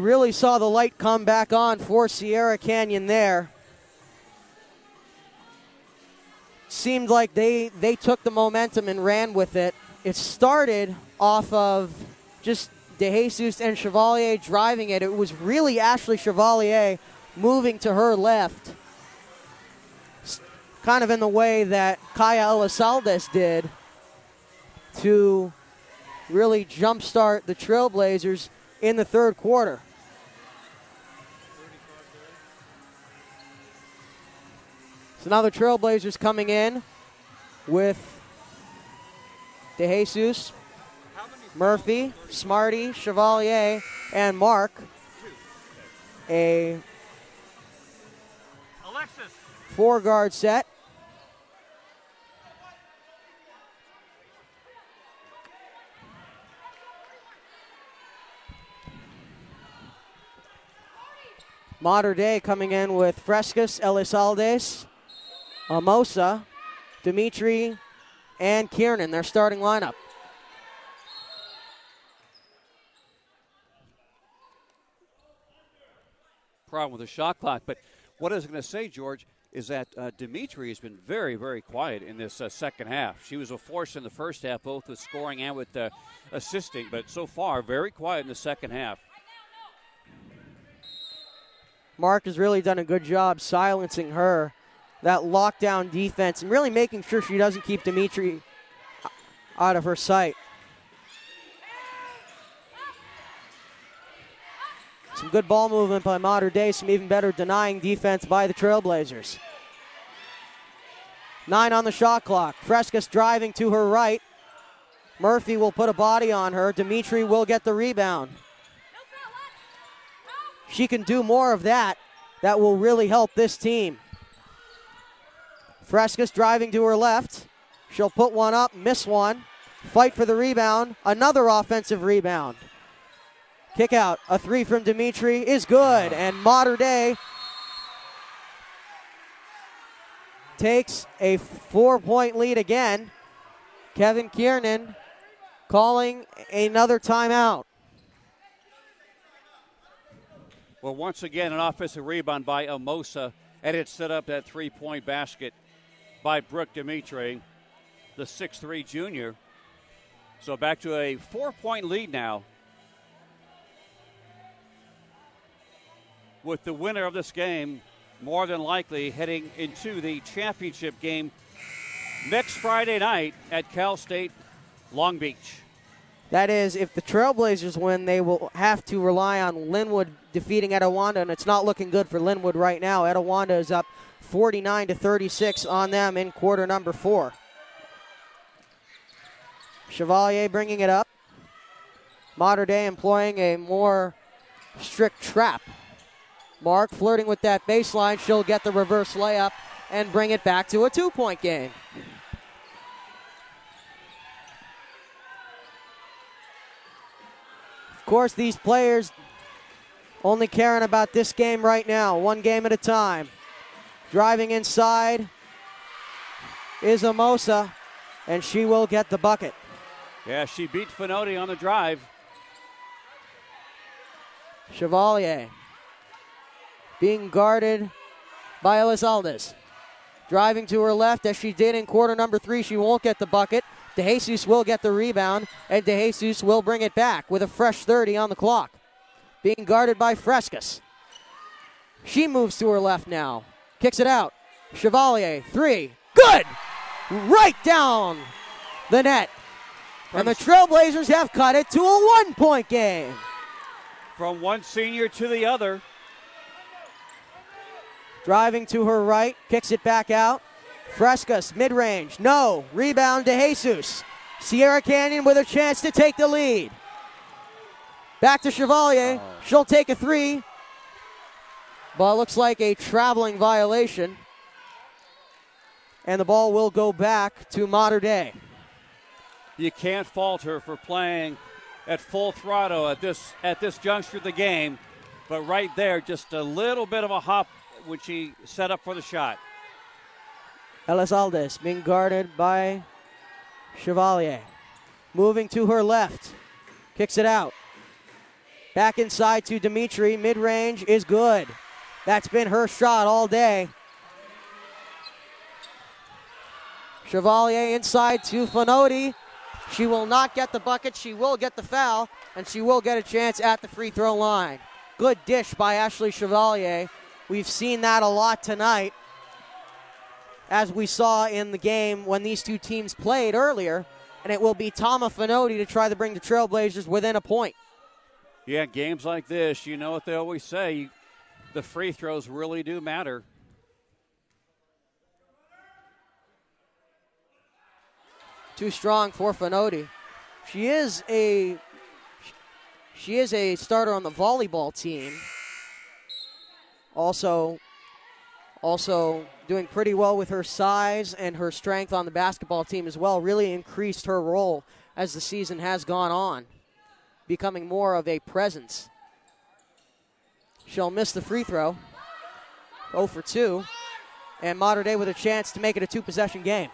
really saw the light come back on for Sierra Canyon there. Seemed like they took the momentum and ran with it. It started off of just DeJesus and Chevalier driving it. It was really Ashley Chevalier moving to her left, kind of in the way that Kaya Elizalde did to really jumpstart the Trailblazers in the third quarter. So now the Trailblazers coming in with DeJesus, Murphy, Smarty, Chevalier, and Mark. A four-guard set. Mater Dei coming in with Frescas, Elizalde, Amosa, Dimitri, and Kiernan, their starting lineup. Problem with the shot clock, but what I was going to say, George, is that Dimitri has been very, very quiet in this second half. She was a force in the first half, both with scoring and with assisting, but so far, very quiet in the second half. Mark has really done a good job silencing her, that lockdown defense, and really making sure she doesn't keep Dimitri out of her sight. Some good ball movement by Mater Dei, some even better denying defense by the Trailblazers. 9 on the shot clock. Frescas driving to her right. Murphy will put a body on her. Dimitri will get the rebound. She can do more of that. That will really help this team. Frescas driving to her left. She'll put one up, miss one. Fight for the rebound. Another offensive rebound. Kick out. A three from Dimitri is good. And Mater Dei takes a 4-point lead again. Kevin Kiernan calling another timeout. Well, once again, an offensive rebound by Amosa, and it set up that three-point basket by Brooke Dimitri, the 6'3 junior. So back to a 4-point lead now, with the winner of this game more than likely heading into the championship game next Friday night at Cal State Long Beach. That is, if the Trailblazers win, they will have to rely on Linwood defeating Etiwanda, and it's not looking good for Linwood right now. Etiwanda is up 49-36 on them in quarter number 4. Chevalier bringing it up. Mater Dei employing a more strict trap. Mark flirting with that baseline. She'll get the reverse layup and bring it back to a 2-point game. Of course, these players only caring about this game right now, one game at a time. Driving inside is Amosa, and she will get the bucket. Yeah, she beat Finotti on the drive. Chevalier being guarded by Elizalde. Driving to her left as she did in quarter number 3. She won't get the bucket. DeJesus will get the rebound, and DeJesus will bring it back with a fresh 30 on the clock. Being guarded by Frescas. She moves to her left now. Kicks it out. Chevalier, 3. Good! Right down the net. And the Trailblazers have cut it to a 1-point game. From one senior to the other. Driving to her right, kicks it back out. Frescas, mid-range, no. Rebound to Jesus. Sierra Canyon with a chance to take the lead. Back to Chevalier. She'll take a 3. But it looks like a traveling violation. And the ball will go back to Mater Dei. You can't fault her for playing at full throttle at this juncture of the game. But right there, just a little bit of a hop when she set up for the shot. Elizalde being guarded by Chevalier. Moving to her left. Kicks it out. Back inside to Dimitri. Mid-range is good. That's been her shot all day. Chevalier inside to Fonoti. She will not get the bucket. She will get the foul, and she will get a chance at the free throw line. Good dish by Ashley Chevalier. We've seen that a lot tonight, as we saw in the game when these two teams played earlier, and it will be Tama Fonoti to try to bring the Trailblazers within a point. Yeah, games like this, you know what they always say, the free throws really do matter. Too strong for Fonoti. She is a starter on the volleyball team. Also doing pretty well with her size and her strength on the basketball team as well. Really increased her role as the season has gone on, becoming more of a presence. She'll miss the free throw. 0 for 2. And Mater Dei with a chance to make it a two-possession game.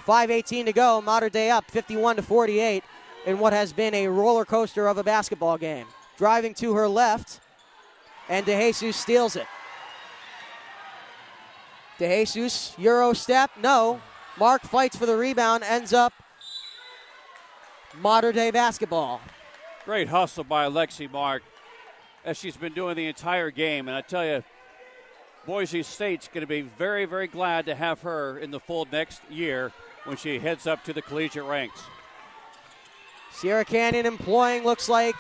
5:18 to go. Mater Dei up 51-48 in what has been a roller coaster of a basketball game. Driving to her left, and DeJesus steals it. DeJesus, Euro step, no. Mark fights for the rebound, ends up Mater Dei basketball. Great hustle by Alexi Mark, as she's been doing the entire game. And I tell you, Boise State's going to be very, very glad to have her in the fold next year when she heads up to the collegiate ranks. Sierra Canyon employing, looks like,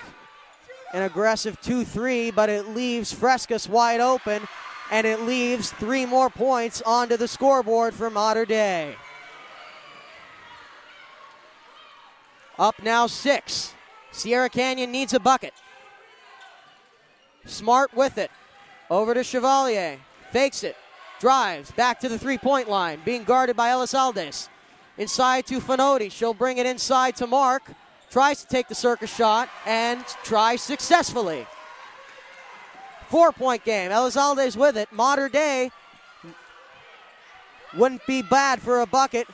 an aggressive 2-3, but it leaves Frescas wide open, and it leaves 3 more points onto the scoreboard for Mater Dei. Up now 6. Sierra Canyon needs a bucket. Smart with it. Over to Chevalier. Fakes it. Drives back to the three-point line. Being guarded by Elizalde. Inside to Fonoti. She'll bring it inside to Mark. Tries to take the circus shot and tries successfully. 4-point game. Elizalde's with it. Mater Dei wouldn't be bad for a bucket.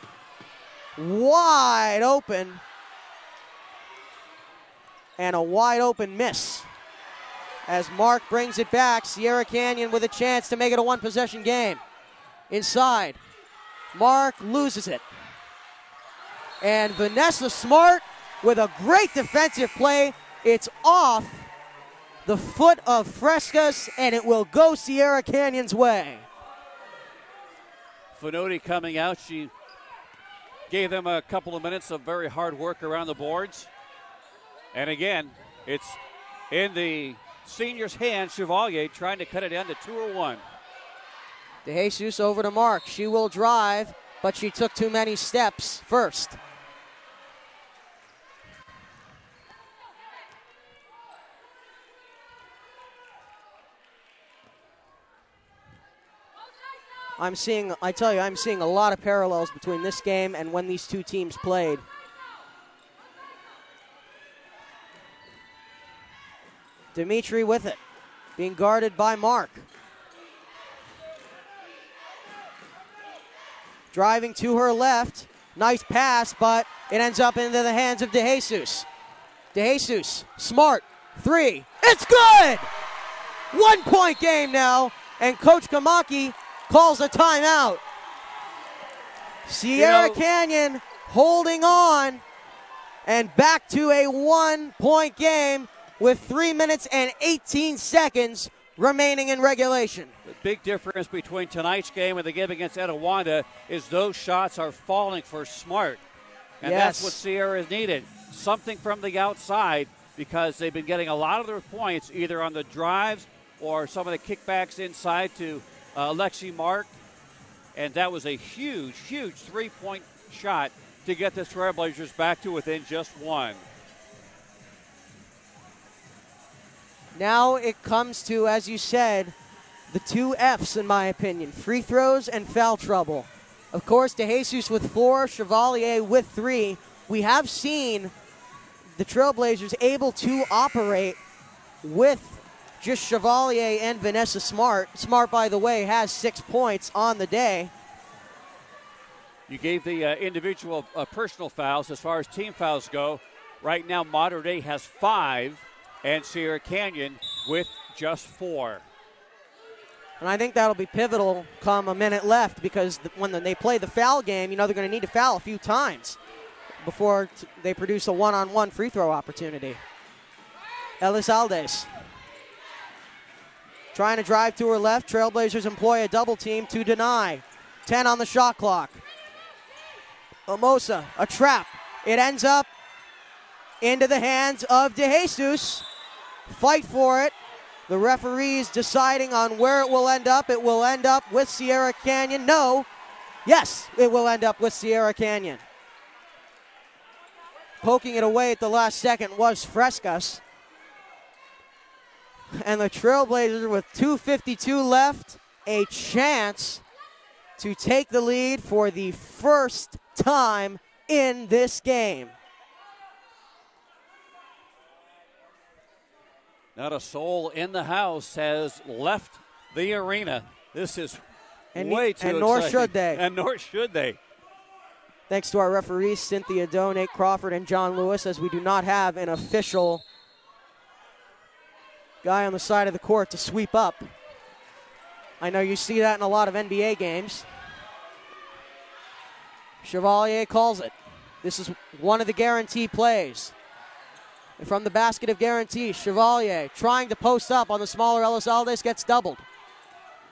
Wide open. And a wide open miss. As Mark brings it back, Sierra Canyon with a chance to make it a one-possession game. Inside. Mark loses it. And Vanessa Smart with a great defensive play. It's off the foot of Frescas, and it will go Sierra Canyon's way. Fonoti coming out. She gave them a couple of minutes of very hard work around the boards. And again, it's in the senior's hand. Chevalier trying to cut it down to 2-1. DeJesus over to Mark. She will drive, but she took too many steps first. I'm seeing a lot of parallels between this game and when these two teams played. Dimitri with it, being guarded by Mark. Driving to her left, nice pass, but it ends up into the hands of DeJesus. DeJesus, Smart, 3, it's good! 1-point game now, and Coach Kamaki calls a timeout. Sierra Canyon holding on, and back to a 1-point game with 3 minutes and 18 seconds remaining in regulation. The big difference between tonight's game and the game against Etiwanda is those shots are falling for Smart. And that's what Sierra has needed. Something from the outside, because they've been getting a lot of their points either on the drives or some of the kickbacks inside to Alexi Mark. And that was a huge, huge three-point shot to get the Trailblazers back to within just 1. Now it comes to, as you said, the 2 Fs in my opinion, free throws and foul trouble. Of course, DeJesus with 4, Chevalier with 3. We have seen the Trailblazers able to operate with just Chevalier and Vanessa Smart. Smart, by the way, has 6 points on the day. You gave the individual personal fouls. As far as team fouls go, right now Mater Dei has 5, and Sierra Canyon with just 4. And I think that'll be pivotal come a minute left, because when they play the foul game, they're going to need to foul a few times before they produce a one-on-one free throw opportunity. Elizalde trying to drive to her left. Trailblazers employ a double team to deny. 10 on the shot clock. Hermosa, a trap. It ends up into the hands of DeJesus. Fight for it. The referees deciding on where it will end up. It will end up with Sierra Canyon. No. Yes, it will end up with Sierra Canyon. Poking it away at the last second was Frescas. And the Trailblazers, with 2:52 left, a chance to take the lead for the first time in this game. Not a soul in the house has left the arena. This is way too exciting. Nor should they. And nor should they. Thanks to our referees, Cynthia Doe, Nate Crawford, and John Lewis, as we do not have an official guy on the side of the court to sweep up. I know you see that in a lot of NBA games. Chevalier calls it. This is one of the guarantee plays. And from the basket of guarantee, Chevalier trying to post up on the smaller Elizalde, gets doubled.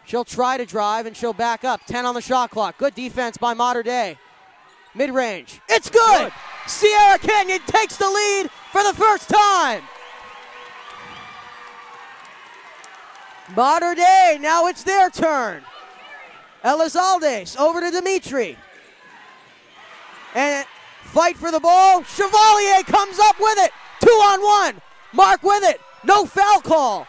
She'll try to drive and she'll back up. 10 on the shot clock. Good defense by Mater Dei. Mid-range. It's good! Sierra Canyon takes the lead for the first time. Mater Dei, now it's their turn. Elizalde over to Dimitri. And fight for the ball. Chevalier comes up with it. 2-on-1. Mark with it. No foul call.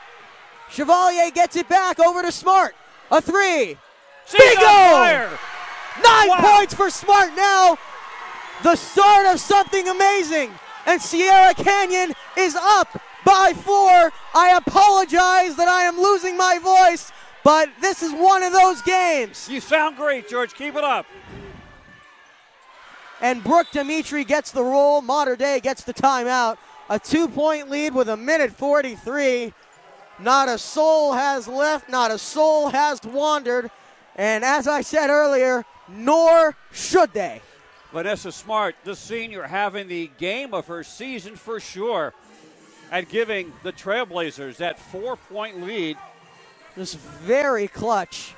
Chevalier gets it back over to Smart. A 3. Bingo! 9 points for Smart now. The start of something amazing. And Sierra Canyon is up by 4. I apologize that I am losing my voice, but this is one of those games. You sound great, George. Keep it up. And Brooke Dimitri gets the roll. Mater Dei gets the timeout. A 2-point lead with 1:43. Not a soul has left. Not a soul has wandered. And as I said earlier, nor should they. Vanessa Smart, the senior, having the game of her season for sure, and giving the Trailblazers that 4-point lead. Just very clutch